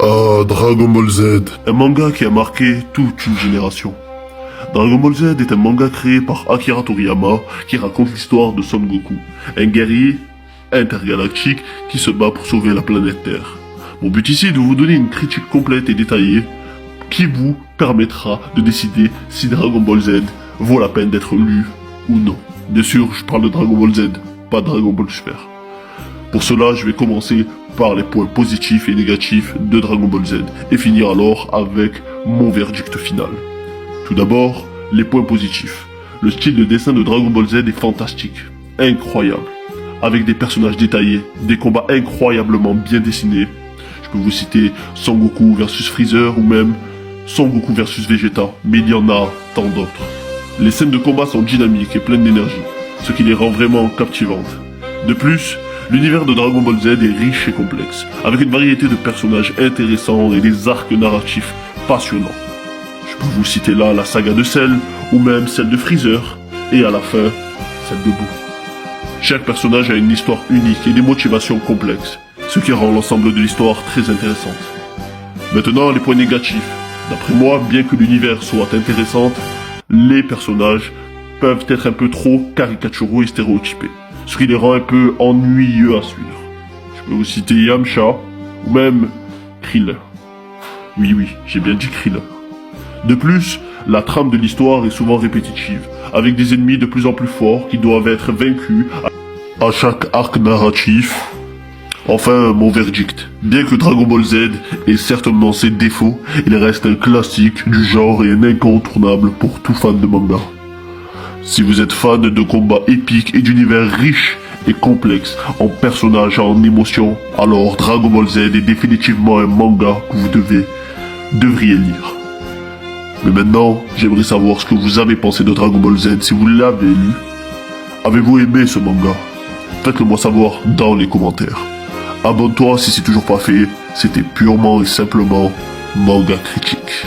Ah, Dragon Ball Z, un manga qui a marqué toute une génération. Dragon Ball Z est un manga créé par Akira Toriyama qui raconte l'histoire de Son Goku, un guerrier intergalactique qui se bat pour sauver la planète Terre. Mon but ici est de vous donner une critique complète et détaillée qui vous permettra de décider si Dragon Ball Z vaut la peine d'être lu ou non. Bien sûr, je parle de Dragon Ball Z, pas Dragon Ball Super. Pour cela, je vais commencer par les points positifs et négatifs de Dragon Ball Z et finir alors avec mon verdict final. Tout d'abord, les points positifs. Le style de dessin de Dragon Ball Z est fantastique, incroyable, avec des personnages détaillés, des combats incroyablement bien dessinés. Je peux vous citer Son Goku versus Freezer ou même Son Goku versus Vegeta, mais il y en a tant d'autres. Les scènes de combat sont dynamiques et pleines d'énergie, ce qui les rend vraiment captivantes. De plus, l'univers de Dragon Ball Z est riche et complexe, avec une variété de personnages intéressants et des arcs narratifs passionnants. Je peux vous citer là la saga de Cell, ou même celle de Freezer, et à la fin, celle de Boo. Chaque personnage a une histoire unique et des motivations complexes, ce qui rend l'ensemble de l'histoire très intéressante. Maintenant, les points négatifs. D'après moi, bien que l'univers soit intéressant, les personnages peuvent être un peu trop caricaturaux et stéréotypés, ce qui les rend un peu ennuyeux à suivre. Je peux vous citer Yamcha, ou même Krillin. Oui, j'ai bien dit Krillin. De plus, la trame de l'histoire est souvent répétitive, avec des ennemis de plus en plus forts qui doivent être vaincus à chaque arc narratif. Enfin, mon verdict. Bien que Dragon Ball Z ait certainement ses défauts, il reste un classique du genre et un incontournable pour tout fan de manga. Si vous êtes fan de combats épiques et d'univers riches et complexes en personnages et en émotions, alors Dragon Ball Z est définitivement un manga que vous devriez lire. Mais maintenant, j'aimerais savoir ce que vous avez pensé de Dragon Ball Z si vous l'avez lu. Avez-vous aimé ce manga? Faites-le moi savoir dans les commentaires. Abonne-toi si c'est toujours pas fait, c'était purement et simplement Manga Critique.